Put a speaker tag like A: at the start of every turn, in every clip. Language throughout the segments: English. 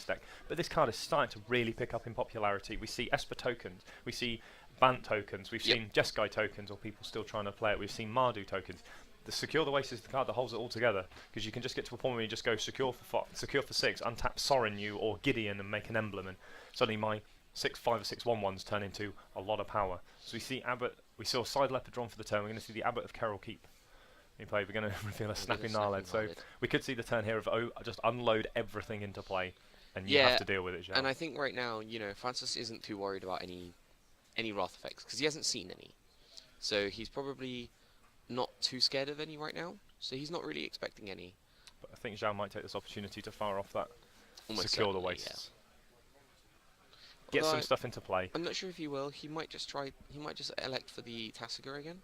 A: against deck. But this card is starting to really pick up in popularity. We see Esper tokens, we see Bant tokens, we've seen Jeskai tokens, or people still trying to play it. We've seen Mardu tokens. The Secure the Waste is the card that holds it all together, because you can just get to a point where you just go secure for 6, untap Sorin you or Gideon and make an emblem, and suddenly my 5 or 6 1/1s turn into a lot of power. So we see Abbot, we saw Side Leopard drawn for the turn, we're going to see the Abbot of Kerrol Keep in play. We're going to reveal a Snapping Gnarlhead, so we could see the turn here of just unload everything into play, and you have to deal with it, Joao.
B: And I think right now, you know, Francis isn't too worried about any Wrath effects, because he hasn't seen any. So he's probably not too scared of any right now, so he's not really expecting any.
A: But I think Joao might take this opportunity to fire off that
B: Almost
A: Secure the Wastes. Get some stuff into play.
B: I'm not sure if he will. He might just try. He might just elect for the Tasigur again.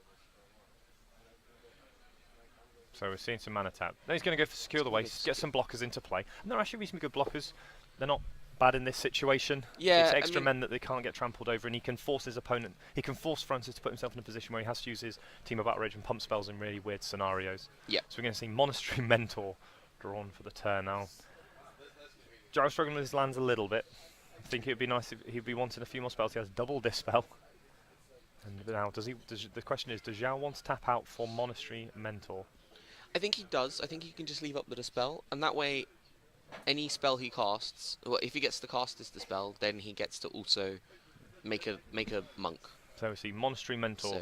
A: So we're seeing some mana tap. Then he's going to go for Secure the Wastes, get some blockers into play. And they're actually reasonably good blockers. They're not bad in this situation.
B: Yeah,
A: it's extra men that they can't get trampled over, and he can force his opponent. He can force Francis to put himself in a position where he has to use his Team of Battle Rage and pump spells in really weird scenarios.
B: Yeah.
A: So we're going to see Monastery Mentor drawn for the turn now. Joao's struggling with his lands a little bit. I think it would be nice if he'd be wanting a few more spells. He has double Dispel. And now, the question is, does Joao want to tap out for Monastery Mentor?
B: I think he does. I think he can just leave up the Dispel, and that way, any spell he casts, well, if he gets to cast this Dispel, then he gets to also make a monk.
A: So we see Monastery Mentor.
B: So.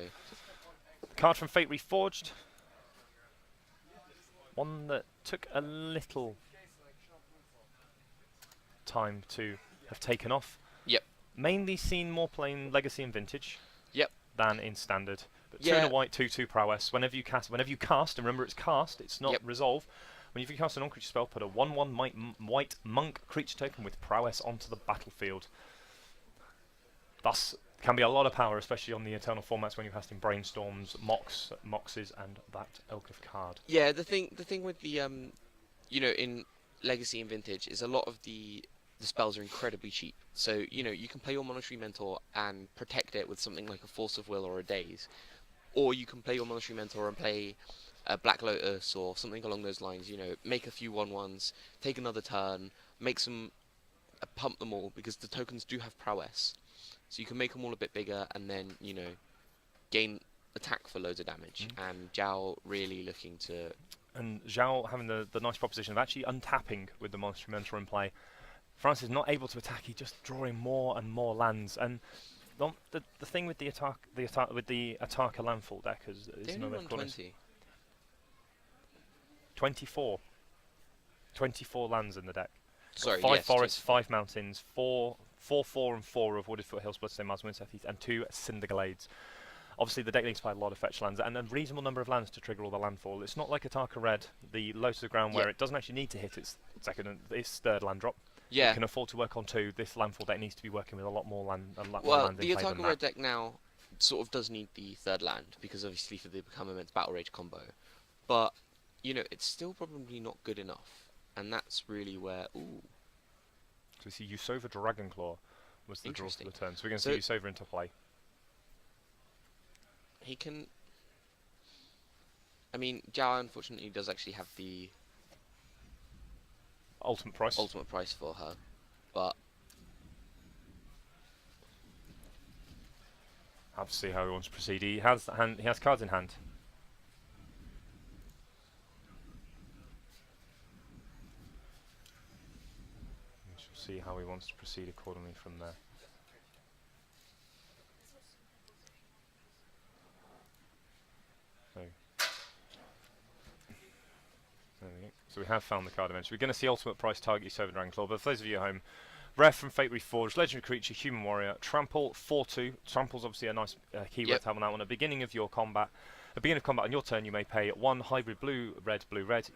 A: Card from Fate Reforged. One that took a little time to have taken off.
B: Yep.
A: Mainly seen more playing Legacy and Vintage.
B: Yep.
A: Than in Standard. But 2 and a white, 2/2 prowess. Whenever you cast, and remember it's cast, it's not resolve. Whenever you cast a non-creature spell, put a 1/1 white monk creature token with prowess onto the battlefield. Thus, can be a lot of power, especially on the Eternal formats when you're casting Brainstorms, Moxes, and that ilk of card.
B: Yeah, the thing with the you know, in Legacy and Vintage is a lot of the spells are incredibly cheap. So, you know, you can play your Monastery Mentor and protect it with something like a Force of Will or a Daze. Or you can play your Monastery Mentor and play a Black Lotus or something along those lines. You know, make a few 1/1s, take another turn, make some, pump them all, because the tokens do have prowess. So you can make them all a bit bigger and then, you know, gain attack for loads of damage. And Joao really looking to...
A: And Joao having the nice proposition of actually untapping with the Monastery Mentor in play. Francis is not able to attack, he's just drawing more and more lands. And the thing with the Ataka landfall deck is another
B: 20.
A: 24 lands in the deck.
B: Sorry,
A: 5
B: yes,
A: forests, 5 mountains, 4, 4 and 4 of Wooded Foothills, Bloodstone Mountains, Wind Southeast, and 2 Cinder Glades. Obviously, the deck needs to play a lot of fetch lands and a reasonable number of lands to trigger all the landfall. It's not like Ataka Red, the Lotus of the Ground, where it doesn't actually need to hit its third land drop.
B: Yeah.
A: You can afford to work on 2. This landfall deck needs to be working with a lot more land.
B: Well, the Ataka Red deck now sort of does need the third land, because obviously for the Become Immense Battle Rage combo. But, you know, it's still probably not good enough. And that's really where... Ooh.
A: So we see Yusova Dragonclaw was the draw for the turn. So we're going to see Yusova into play.
B: He can... I mean, Joao unfortunately does actually have the...
A: Ultimate price
B: for her, but...
A: Have to see how he wants to proceed. He has cards in hand. We shall see how he wants to proceed accordingly from there. There we go. So we have found the card eventually. We're going to see ultimate price target Yusova Dragonclaw, but for those of you at home, rare from Fate Reforged, legendary creature, human warrior, trample 4/2. Trample's obviously a nice keyword to have on that one. At the beginning of combat on your turn, you may pay 1 hybrid blue, red.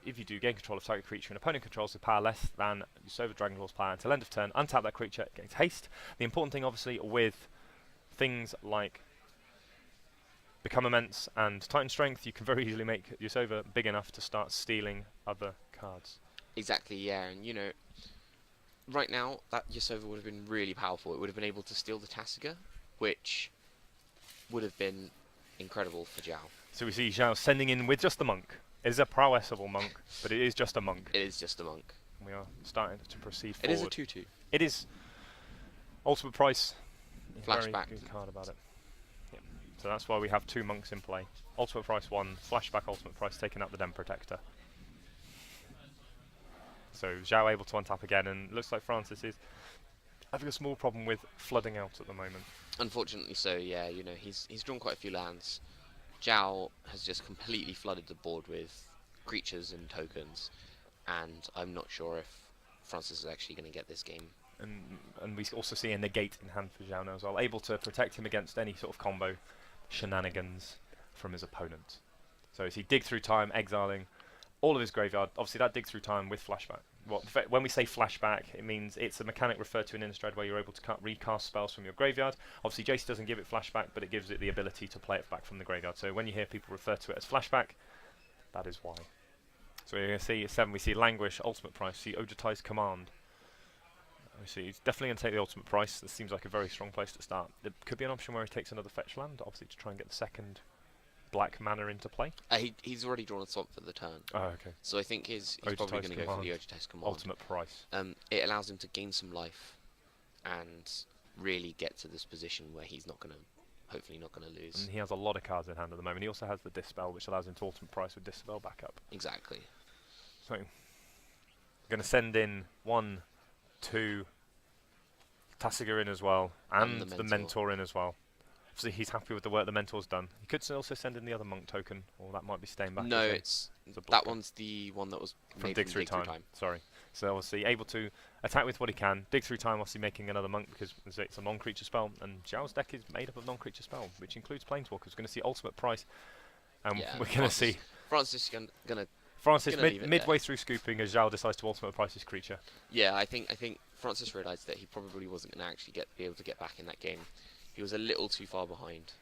A: If you do, gain control of target creature and opponent controls with power less than Yusova Dragonclaw's power until end of turn. Untap that creature, gains haste. The important thing, obviously, with things like Become Immense and Titan Strength, you can very easily make Yusova big enough to start stealing other cards.
B: Exactly, yeah, and you know, right now, that Yusova would have been really powerful. It would have been able to steal the Tasigur, which would have been incredible for Joao.
A: So we see Joao sending in with just the monk. It is a prowessable monk, but it is just a monk.
B: It is just a monk.
A: and we are starting to proceed
B: It
A: forward.
B: is a 2-2.
A: It is. Ultimate Price.
B: Flashback.
A: Very good card about it. Yep. So that's why we have 2 monks in play. Ultimate Price 1, Flashback Ultimate Price taking out the Den Protector. So Joao able to untap again, and looks like Francis is having a small problem with flooding out at the moment.
B: Unfortunately so, yeah, you know, he's drawn quite a few lands. Joao has just completely flooded the board with creatures and tokens, and I'm not sure if Francis is actually going to get this game.
A: And we also see a negate in hand for Joao now as well, able to protect him against any sort of combo shenanigans from his opponent. So as he dig through time, exiling all of his graveyard. Obviously that dig through time with flashback. When we say flashback, it means it's a mechanic referred to in Innistrad where you're able to recast spells from your graveyard. Obviously Jace doesn't give it flashback, but it gives it the ability to play it back from the graveyard. So when you hear people refer to it as flashback, that is why. So we're going to see 7, we see Languish, Ultimate Price, see Ojutai's Command. We see he's definitely going to take the Ultimate Price. This seems like a very strong place to start. There could be an option where he takes another fetch land, obviously to try and get the second black mana into play.
B: He's already drawn a swamp for the turn.
A: Oh, okay.
B: So I think he's probably going to go for the Ojutai's Command.
A: Ultimate Price.
B: It allows him to gain some life and really get to this position where he's not going to, hopefully not going to lose.
A: And he has a lot of cards in hand at the moment. He also has the Dispel, which allows him to Ultimate Price with Dispel backup.
B: Exactly.
A: So, going to send in 1, 2, Tasigur in as well, and the Mentor in as well. Obviously, he's happy with the work the Mentor's done. He could also send in the other Monk token, or that might be staying back.
B: No, that one's the one that was
A: from Dig Through Time. Sorry. So obviously able to attack with what he can. Dig Through Time, obviously making another Monk because it's a non-creature spell, and Joao's deck is made up of non-creature spell, which includes Planeswalkers. We're going to see Ultimate Price, and we're going to see
B: Francis gonna
A: Francis midway through scooping as Joao decides to Ultimate Price his creature.
B: Yeah, I think Francis realised that he probably wasn't going to actually be able to get back in that game. He was a little too far behind.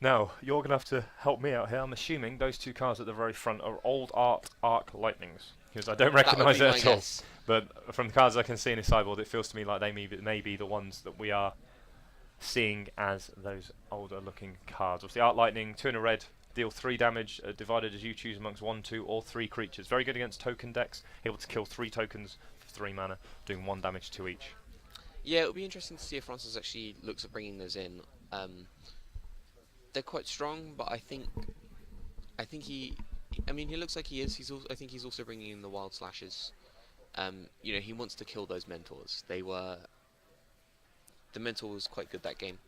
A: Now, you're going to have to help me out here. I'm assuming those 2 cards at the very front are Old Art Arc Lightnings, because I don't recognise it at all. But from the cards I can see in his sideboard, it feels to me like they may be the ones that we are seeing as those older looking cards. Obviously, Art Lightning, 2 in a red, deal 3 damage, divided as you choose amongst 1, 2, or 3 creatures. Very good against token decks, able to kill 3 tokens for 3 mana, doing 1 damage to each.
B: Yeah, it'll be interesting to see if Francis actually looks at bringing those in. They're quite strong, but I think he looks like he is. I think he's also bringing in the Wild Slashes. You know, he wants to kill those Mentors. The Mentor was quite good that game.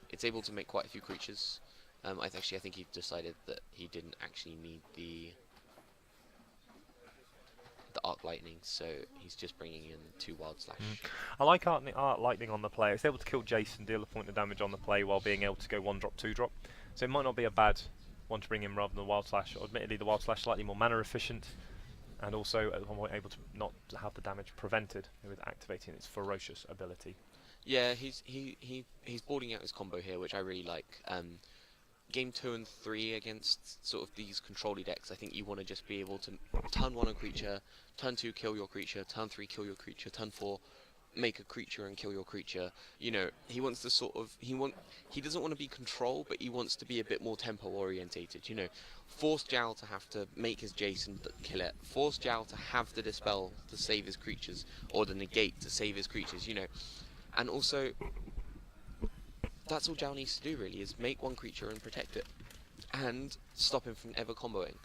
B: It's able to make quite a few creatures. I think he decided that he didn't actually need the Arc Lightning, so he's just bringing in 2 Wild Slash.
A: I like Arc Lightning on the play. It's able to kill Jason, deal a point of damage on the play while being able to go 1-drop, 2-drop. So it might not be a bad one to bring in rather than the Wild Slash. Admittedly, the Wild Slash slightly more mana efficient, and also at one point able to not have the damage prevented with activating its ferocious ability.
B: Yeah, he's boarding out his combo here, which I really like. Game 2 and 3 against sort of these control-y decks, I think you want to just be able to turn 1 a creature, turn 2 kill your creature, turn 3 kill your creature, turn 4 make a creature and kill your creature. You know, he wants to sort of he doesn't want to be control, but he wants to be a bit more tempo orientated. You know, force Joao to have to make his Jason kill it, force Joao to have the dispel to save his creatures, or the negate to save his creatures. You know, and also, that's all Joao needs to do really, is make 1 creature and protect it, and stop him from ever comboing.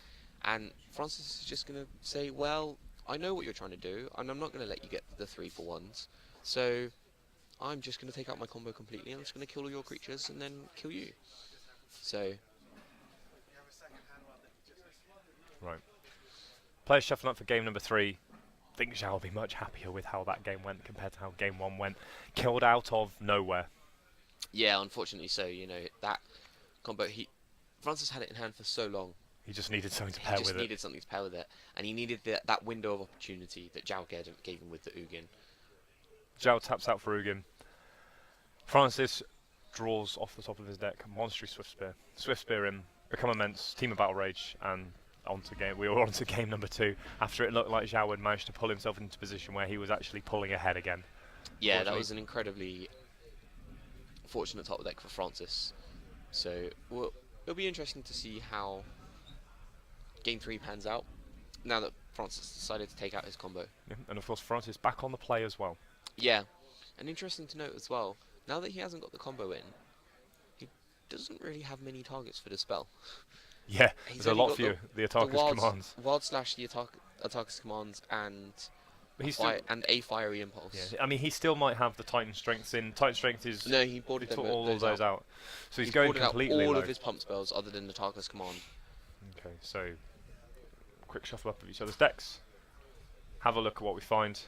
B: And Francis is just going to say, well, I know what you're trying to do, and I'm not going to let you get the 3-for-1s, so I'm just going to take out my combo completely, and I'm just going to kill all your creatures and then kill you. So...
A: Right. Players shuffling up for game number 3. I think Joao will be much happier with how that game went compared to how game 1 went. Killed out of nowhere.
B: Yeah, unfortunately so. You know, that combo, Francis had it in hand for so long.
A: He just needed something to pair with it.
B: He just needed something to pair with it. And he needed that window of opportunity that Joao gave him with the Ugin.
A: Joao taps out for Ugin. Francis draws off the top of his deck Monstrous Swift Spear. Swift Spear in, Become Immense, Team of Battle Rage, and we were on to game number 2 after it looked like Joao had managed to pull himself into a position where he was actually pulling ahead again.
B: Yeah, that was an incredibly fortunate top deck for Francis. So it'll be interesting to see how game 3 pans out. Now that Francis decided to take out his combo.
A: Yeah, and of course Francis back on the play as well.
B: Yeah, and interesting to note as well, now that he hasn't got the combo in, he doesn't really have many targets for the spell.
A: Yeah,
B: He's
A: there's a
B: only
A: lot
B: got
A: fewer. The Attackers commands.
B: Wild Slash, the Attackers commands, and
A: But he's still,
B: a Fiery Impulse.
A: yeah, I mean, he still might have the Titan Strengths in. Titan Strength is.
B: No, he boarded
A: He
B: them,
A: took all of those out. So he's
B: He's
A: going
B: boarded out
A: completely
B: all
A: low.
B: of his pump spells other than the Attackers command.
A: Okay, so quick shuffle up of each other's decks. Have a look at what we find.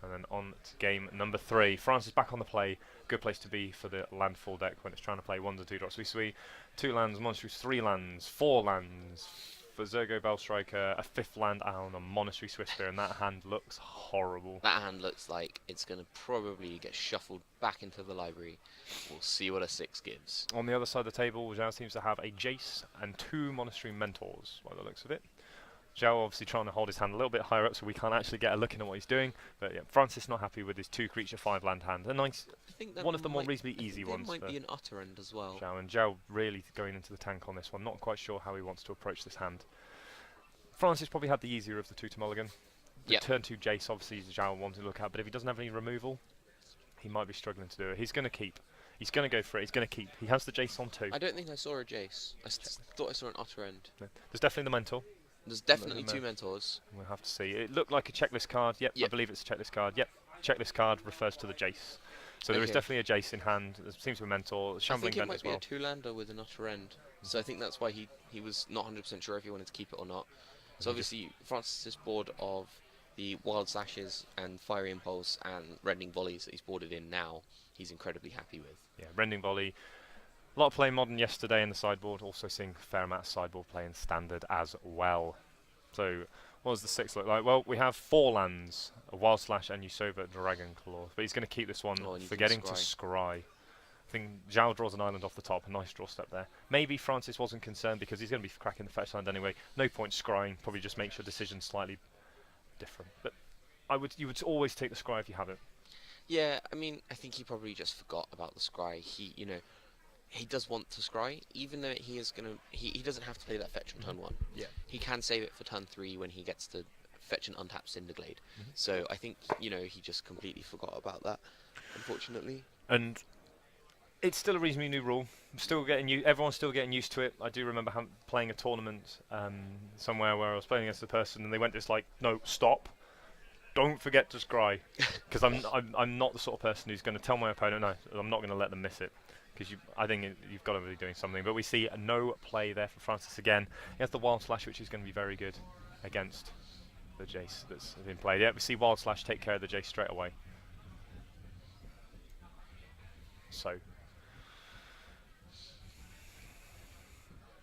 A: And then on to game number 3. France is back on the play. Good place to be for the landfall deck when it's trying to play 1s and 2 drops. We see 2 lands, monstrous, 3 lands, 4 lands. For Zergo Bell Striker, a 5th land on a Monastery Swiftspear, and that hand looks horrible.
B: That hand looks like it's going to probably get shuffled back into the library. We'll see what a 6 gives.
A: On the other side of the table, Joao seems to have a Jace and 2 Monastery Mentors, by the looks of it. Joao obviously trying to hold his hand a little bit higher up so we can't actually get a look at what he's doing. But yeah, Francis not happy with his 2 creature 5 land hand. A nice,
B: I think that
A: one of the more
B: might-
A: reasonably easy ones.
B: There might be an utter end as well.
A: Joao, and Joao really going into the tank on this one. Not quite sure how he wants to approach this hand. Francis probably had the easier of the 2 to mulligan. The
B: Yep.
A: turn 2 Jace obviously Joao wanted to look at, but if he doesn't have any removal, he might be struggling to do it. He's going to keep. He's going to go for it. He's going to keep. He has the Jace on 2.
B: I don't think I saw a Jace. Thought I saw an utter end.
A: No. There's definitely the Mentor.
B: There's definitely 2 mentors.
A: We'll have to see. It looked like a checklist card. Yep, I
B: Yep.
A: believe it's a checklist card. Yep, checklist card refers to the Jace. So there is
B: Okay.
A: definitely a Jace in hand. There seems to be a Mentor.
B: I
A: Shambling
B: think it
A: Vent
B: might
A: as
B: be
A: well.
B: a 2-lander with an utter end. So I think that's why he was not 100% sure if he wanted to keep it or not. So obviously Francis's board of the Wild Slashes and Fiery Impulse and Rending Volleys that he's boarded in now, he's incredibly happy with.
A: Yeah, Rending Volley. A lot of play Modern yesterday in the sideboard. Also seeing a fair amount of sideboard play in Standard as well. So what does the 6 look like? Well, we have 4 lands, a Wild Slash and Usova Dragon Claw. But he's going to keep this one,
B: Oh, and you can
A: forgetting to
B: scry.
A: scry. I think Joao draws an island off the top, a nice draw step there. Maybe Francis wasn't concerned because he's going to be cracking the fetch land anyway. No point scrying, probably just makes your decision slightly different. But you would always take the scry if you have it.
B: Yeah, I mean, I think he probably just forgot about the scry. He does want to scry, even though he is gonna. He doesn't have to play that fetch on turn 1.
A: Yeah.
B: He can save it for turn 3 when he gets to fetch an untapped Cinderglade.
A: Mhm.
B: So I think he just completely forgot about that, unfortunately.
A: And it's still a reasonably new rule. Everyone's still getting used to it. I do remember playing a tournament somewhere where I was playing against a person, and they went just like, "No, stop! Don't forget to scry," because I'm not the sort of person who's going to tell my opponent, "No, I'm not going to let them miss it," because I think you've got to be doing something. But we see no play there for Francis again. He has the Wild Slash, which is going to be very good against the Jace that's been played. Yeah, we see Wild Slash take care of the Jace straight away. So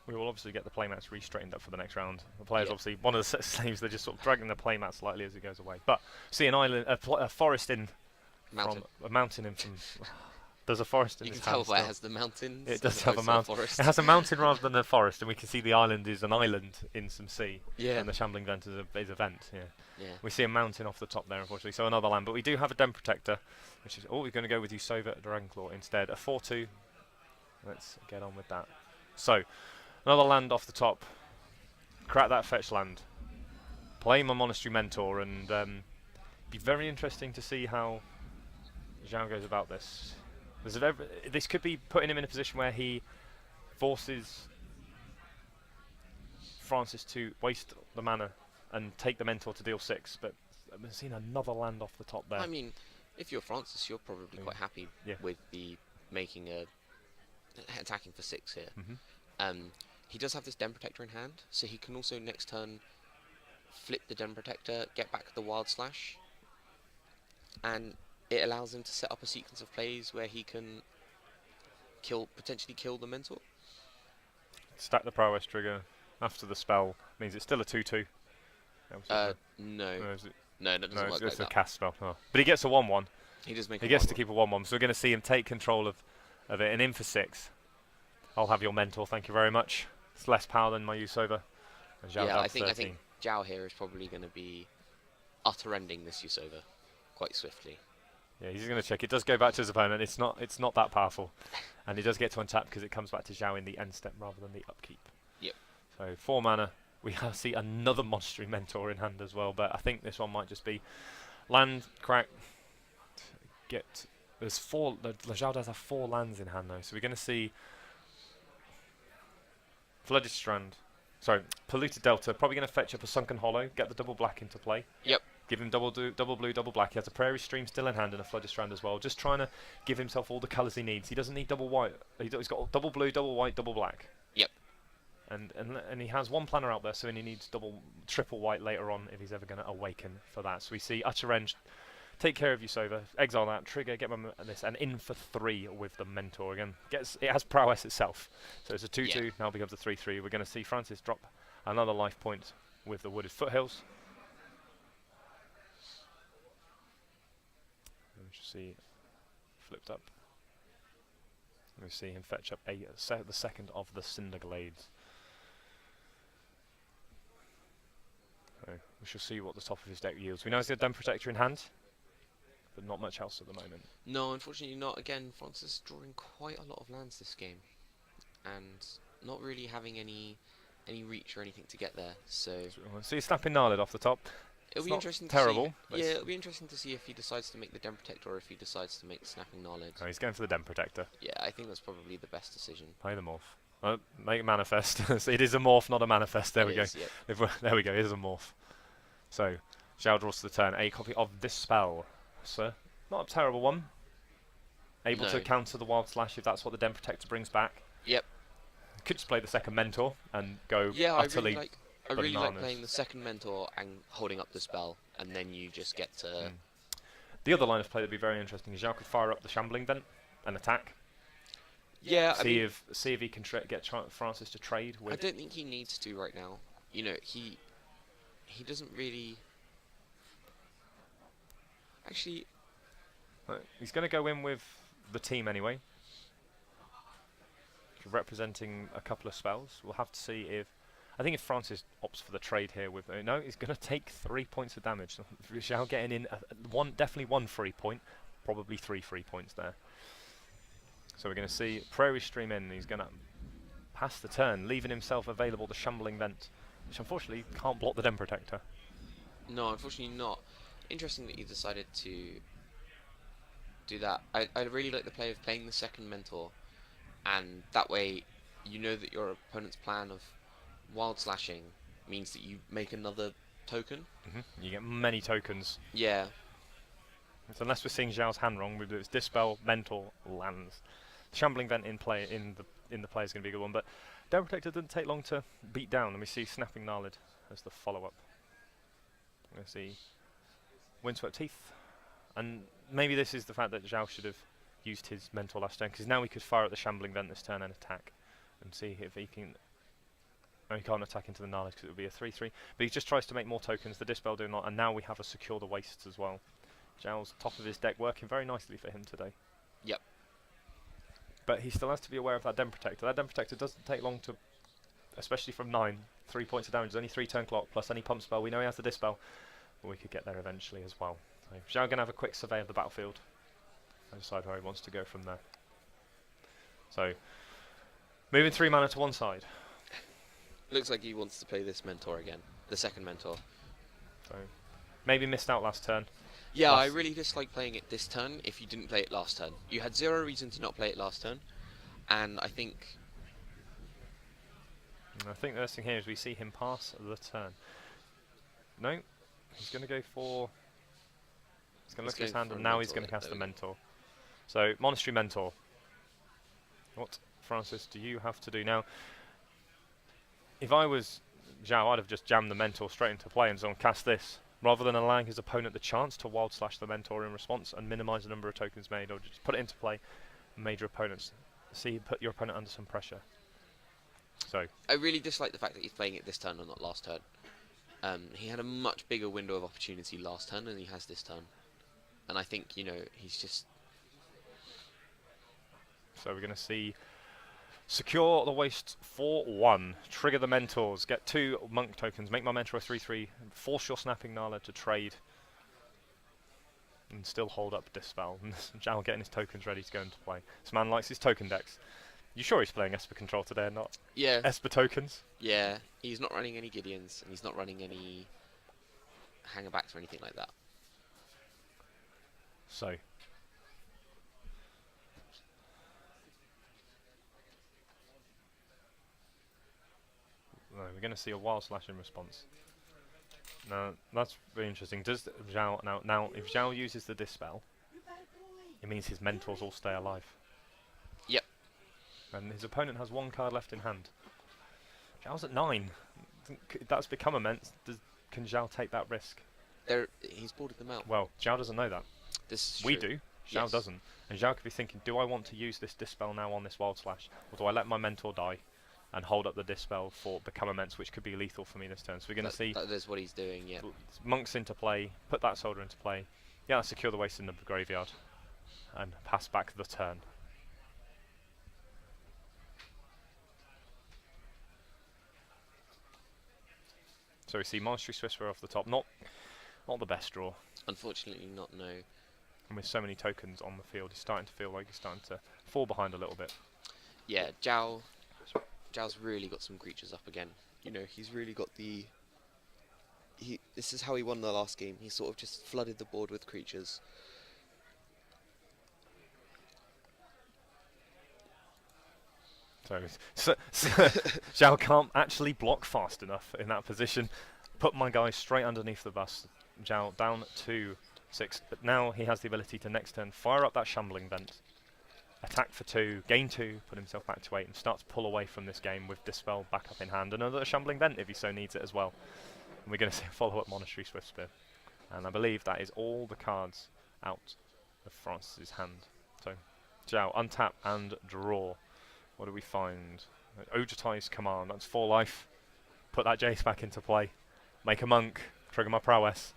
A: we will obviously get the playmats re-straightened up for the next round. The players obviously, one of the slaves, they're just sort of dragging the playmat slightly as it goes away. But see an island, a forest in
B: Mountain.
A: from a mountain in from. There's a forest in
B: You
A: this
B: can tell
A: hand
B: where it
A: still.
B: has the mountains.
A: It does
B: as
A: have a
B: opposed to the
A: mountain.
B: forest.
A: It has a mountain rather than a forest, and we can see the island is an island in some sea.
B: Yeah.
A: And the Shambling Vent is a vent. Yeah.
B: Yeah.
A: We see a mountain off the top there, unfortunately. So another land, but we do have a Den Protector, which is we're going to go with Usova Dragonclaw instead. A 4/2. Let's get on with that. So another land off the top. Crack that fetch land. Play my Monastery Mentor, and be very interesting to see how Joao goes about this. This could be putting him in a position where he forces Francis to waste the mana and take the Mentor to deal 6, but I've seen another land off the top there.
B: I mean, if you're Francis, you're probably quite happy
A: Yeah.
B: with the attacking for 6 here.
A: Mhm.
B: He does have this Den Protector in hand, so he can also next turn flip the Den Protector, get back the Wild Slash, and it allows him to set up a sequence of plays where he can potentially kill the Mentor.
A: Stack the prowess trigger after the spell means it's still a 2/2.
B: No,
A: No, is it?
B: that doesn't
A: No,
B: work like
A: it's a
B: that.
A: cast spell. Oh. But he gets a 1/1.
B: He does make.
A: He
B: a
A: gets to
B: 1/1.
A: keep a 1/1, so we're going to see him take control of it and in for 6. I'll have your Mentor, thank you very much. It's less power than my Usova. And Joao
B: Yeah,
A: down
B: I think
A: 13.
B: Joao here is probably going to be utter ending this Usova quite swiftly.
A: Yeah, he's going to check. It does go back to his opponent. It's not that powerful, and he does get to untap because it comes back to Joao in the end step rather than the upkeep.
B: Yep.
A: So 4 mana, we see another Monastery Mentor in hand as well, but I think this one might just be land, crack, get... There's 4... Joao does have 4 lands in hand though, so we're going to see Flooded Strand. Sorry, Polluted Delta, probably going to fetch up a Sunken Hollow, get the double black into play.
B: Yep.
A: Give him double blue, double black. He has a Prairie Stream still in hand and a Flooded Strand as well. Just trying to give himself all the colours he needs. He doesn't need double white. He's got double blue, double white, double black.
B: Yep.
A: And he has one planner out there, so he needs triple white later on if he's ever going to awaken for that. So we see Utter Range, take care of you, Sova. Exile that, trigger, get this, and in for 3 with the Mentor again. It has prowess itself, so it's a 2/2, now becomes a 3/3. We're going to see Francis drop another life point with the Wooded Foothills. We should see flipped up. We see him fetch up the second of the Cinder Glades. So we shall see what the top of his deck yields. We know he's got Den Protector in hand, but not much else at the moment.
B: No, unfortunately not. Again, Francis is drawing quite a lot of lands this game, and not really having any reach or anything to get there. So
A: he's snapping Gnarlid off the top.
B: It'll be interesting.
A: Terrible.
B: To see, yeah, it'll be interesting to see if he decides to make the Den Protector or if he decides to make the Snapping Gnarlid.
A: Oh, he's going for the Den Protector.
B: Yeah, I think that's probably the best decision.
A: Play the Morph. Make it Manifest. So it is a Morph, not a Manifest. There we go. Yep. There we go. It is a Morph. So, Joao draws to the turn. A copy of this spell, sir. Not a terrible one. Able to counter the Wild Slash if that's what the Den Protector brings back.
B: Yep.
A: Could just play the second Mentor and go utterly...
B: I really like playing the second Mentor and holding up the spell, and then you just get to...
A: The other line of play that would be very interesting is Joao could fire up the Shambling Vent and attack.
B: Yeah,
A: see if he can get Francis to trade with...
B: I don't think he needs to right now. You know, he doesn't really... Actually...
A: He's going to go in with the team anyway. Representing a couple of spells. We'll have to see if... I think if Francis opts for the trade here with... no, he's going to take 3 points of damage. Joao getting in definitely 1 free point. Probably 3 free points there. So we're going to see Prairie Stream in. He's going to pass the turn, leaving himself available to Shambling Vent, which unfortunately can't block the Den Protector.
B: No, unfortunately not. Interesting that you decided to do that. I really like the play of playing the second Mentor, and that way you know that your opponent's plan of Wild Slashing means that you make another token.
A: You get many tokens.
B: Yeah.
A: So unless we're seeing Joao's hand wrong, it's Dispel, Mentor, lands. Shambling Vent in play in the play is going to be a good one, but Den Protector didn't take long to beat down, and we see Snapping Gnarlid as the follow-up. We're going to see Windswept Teeth, and maybe this is the fact that Joao should have used his Mentor last turn, because now he could fire at the Shambling Vent this turn and attack, and see if he can... No, he can't attack into the Gnarlid because it would be a 3/3, but he just tries to make more tokens, the Dispel doing that, and now we have a Secure the Wastes as well. Joao's top of his deck working very nicely for him today.
B: Yep.
A: But he still has to be aware of that Den Protector. That Den Protector doesn't take long to, especially from 9, 3 points of damage. There's only 3 turn clock plus any pump spell. We know he has the Dispel, but we could get there eventually as well. So Joao going to have a quick survey of the battlefield and decide where he wants to go from there. So, moving 3 mana to one side.
B: Looks like he wants to play this Mentor again, the second Mentor.
A: So, maybe missed out last turn.
B: Yeah, I really dislike playing it this turn if you didn't play it last turn. You had 0 reason to not play it last turn, and I think
A: the first thing here is we see him pass the turn. No, he's going to go for... He's going to look at his hand, and now he's going to cast the Mentor. So, Monastery Mentor. What, Francis, do you have to do now? If I was Joao, I'd have just jammed the Mentor straight into play and cast this, rather than allowing his opponent the chance to Wild Slash the Mentor in response and minimise the number of tokens made, or just put it into play and made your opponents put your opponent under some pressure. So
B: I really dislike the fact that he's playing it this turn and not last turn. He had a much bigger window of opportunity last turn than he has this turn, and I think he's just...
A: So we're going to see Secure the Waste for 1. Trigger the Mentors. Get 2 Monk tokens. Make my Mentor a 3/3. Force your Snapping Gnarlid to trade. And still hold up Dispel. Joao getting his tokens ready to go into play. This man likes his token decks. You sure he's playing Esper Control today and not
B: Yeah,
A: Esper Tokens?
B: yeah. He's not running any Gideons, and he's not running any Hangerbacks or anything like that.
A: So. No, we're going to see a Wild Slash in response. Now, that's really interesting. Does Joao... Now, if Joao uses the Dispel, it means his Mentors all stay alive.
B: Yep.
A: And his opponent has 1 card left in hand. Joao's at 9. That's become immense. Can Joao take that risk?
B: He's boarded them out.
A: Well, Joao doesn't know that.
B: This is
A: We
B: true.
A: do. Joao
B: Yes.
A: doesn't. And Joao could be thinking, do I want to use this Dispel now on this Wild Slash? Or do I let my Mentor die and hold up the Dispel for Become Immense, which could be lethal for me this turn? So we're going to see
B: That is what he's doing, yeah.
A: Monks into play, put that Soldier into play. Yeah, secure the waste in the graveyard. And pass back the turn. So we see Monastery Whisperer off the top. Not the best draw.
B: Unfortunately not, no.
A: And with so many tokens on the field, he's starting to feel like he's starting to fall behind a little bit.
B: Yeah, Joao's really got some creatures up again. You know, he's really got the... This is how he won the last game. He sort of just flooded the board with creatures.
A: So Joao can't actually block fast enough in that position. Put my guy straight underneath the bus. Joao down to 6, but now he has the ability to next turn fire up that Shambling Vent, attack for 2, gain 2, put himself back to 8, and start to pull away from this game with Dispel back up in hand. Another Shambling Vent if he so needs it as well. And we're going to see a follow-up Monastery Swiftspear. And I believe that is all the cards out of Francis's hand. So, Joao, untap and draw. What do we find? Ogetize Command, that's 4 life. Put that Jace back into play. Make a Monk, trigger my prowess.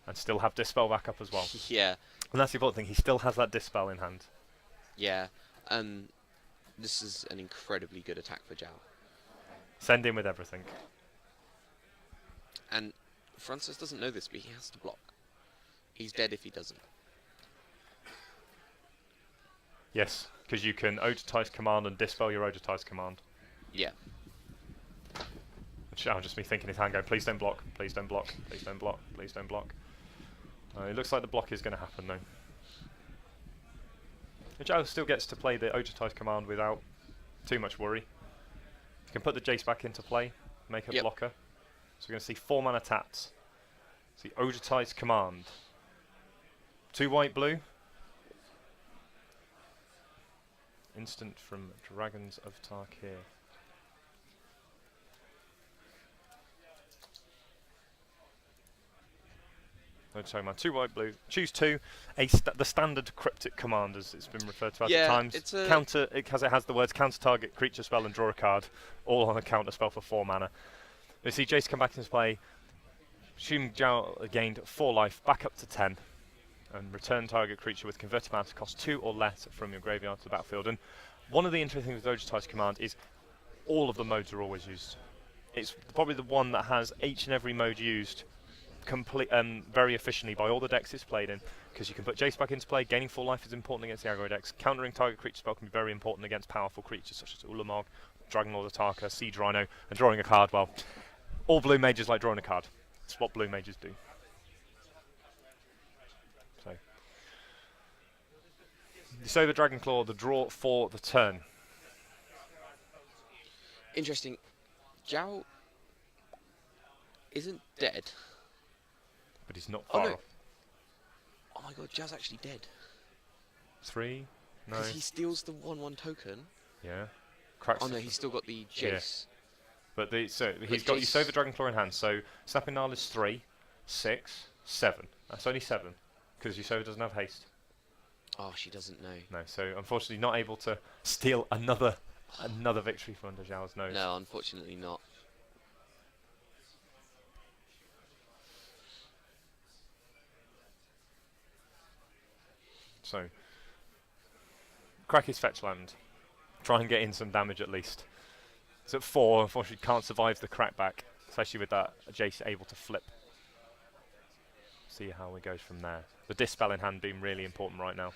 A: And still have Dispel back up as well.
B: Yeah.
A: And that's the important thing, he still has that Dispel in hand.
B: Yeah. This is an incredibly good attack for Joao.
A: Send in with everything.
B: And Francis doesn't know this, but he has to block. He's dead if he doesn't.
A: Yes, because you can Ogetize Command and Dispel your Ogetize Command.
B: Yeah.
A: I'll just be thinking his hand going, please don't block, please don't block, please don't block, please don't block. It looks like the block is going to happen though. Joao still gets to play the Ogetize Command without too much worry. You can put the Jace back into play, make a blocker. So we're going to see 4 mana taps. See Ogetize Command. 2 white, blue. Instant from Dragons of Tarkir. No, sorry, man. 2 white, blue. Choose 2. The standard cryptic command, as it's been referred to at times.
B: It's a
A: counter. It has the words counter target creature spell and draw a card, all on a counter spell for 4 mana. We see Jace come back into play. Assume Joao gained 4 life, back up to 10, and return target creature with converted mana to cost 2 or less from your graveyard to the battlefield. And one of the interesting things with Ogetize Command is all of the modes are always used. It's probably the one that has each and every mode used very efficiently by all the decks it's played in, because you can put Jace back into play. Gaining 4 life is important against the aggro decks. Countering target creature spell can be very important against powerful creatures such as Ulamog, Dragonlord Ataka, Siege Rhino, and drawing a card. Well, all blue mages like drawing a card. It's what blue mages do. So, Disova Dragonclaw, the draw for the turn.
B: interesting. Joao isn't dead.
A: But he's not far off.
B: Oh my god, Joao's actually dead.
A: 3? No.
B: Because he steals the 1/1 token.
A: Yeah. Cracks.
B: Oh no, he's still got the Jace.
A: But so he's got Disova Dragonclaw in hand. So Snapping Gnarl is 3, 6, 7. That's only 7 because Disova doesn't have haste.
B: Oh, she doesn't know.
A: No, so unfortunately not able to steal another victory from under Joao's nose.
B: No, unfortunately not.
A: So crack his fetch land. Try and get in some damage at least. It's at 4, unfortunately can't survive the crackback, especially with that Jace able to flip. See how it goes from there. The Dispel in hand being really important right now.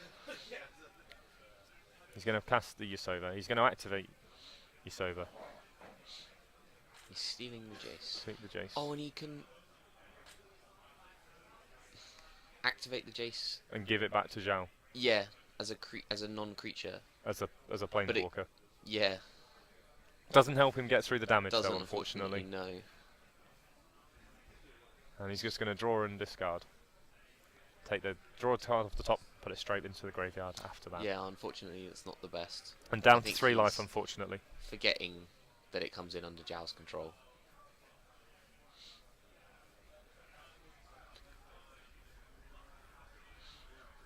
A: He's going to cast the Yasova. He's going to activate Yasova.
B: He's stealing the Jace.
A: Take the Jace.
B: Oh, and he can activate the Jace.
A: And give it back to Joao.
B: Yeah, as a non-creature.
A: As a planeswalker.
B: Yeah.
A: Doesn't help him get through the damage,
B: Doesn't,
A: though, unfortunately.
B: no.
A: And he's just going to draw and discard. Draw a card off the top, put it straight into the graveyard after that.
B: Yeah, unfortunately, it's not the best.
A: And down to 3 life, unfortunately.
B: Forgetting that it comes in under Joao's control.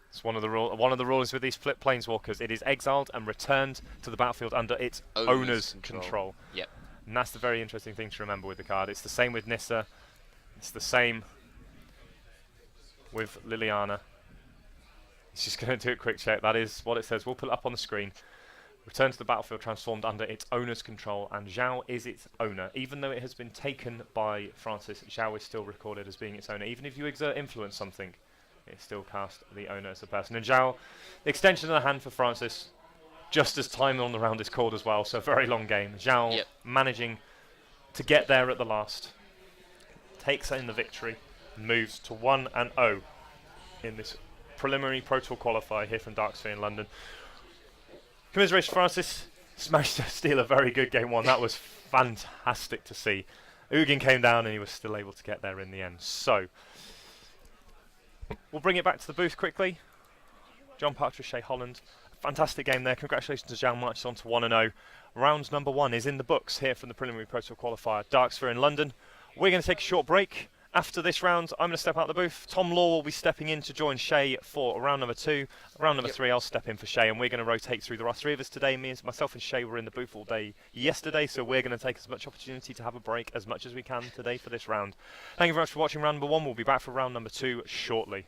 A: It's one of the rules with these flip planeswalkers. It is exiled and returned to the battlefield under its owner's control.
B: Yep.
A: And that's the very interesting thing to remember with the card. It's the same with Nissa. It's the same with Liliana. It's just going to do a quick check. That is what it says. We'll put it up on the screen. Return to the battlefield transformed under its owner's control, and Joao is its owner. Even though it has been taken by Francis, Joao is still recorded as being its owner. Even if you exert influence something, it still casts the owner as a person. And Joao, the extension of the hand for Francis, just as time on the round is called as well, so a very long game. Joao managing to get there at the last, takes in the victory, moves to 1-0 in this preliminary Pro Tour qualifier here from Darksphere in London. Commiseration, Francis smashed to steal a very good game one. That was fantastic to see. Ugin came down and he was still able to get there in the end. So, we'll bring it back to the booth quickly. John Partridge, Shea Holland. Fantastic game there. Congratulations to Joao, marches on to 1-0. Round number 1 is in the books here from the preliminary Pro Tour qualifier, Darksphere in London. We're going to take a short break. After this round, I'm going to step out the booth. Tom Law will be stepping in to join Shea for round number 2. Round number 3, I'll step in for Shea, and we're going to rotate through. There are 3 of us today. Myself and Shea were in the booth all day yesterday, so we're going to take as much opportunity to have a break as much as we can today for this round. Thank you very much for watching round number 1. We'll be back for round number 2 shortly.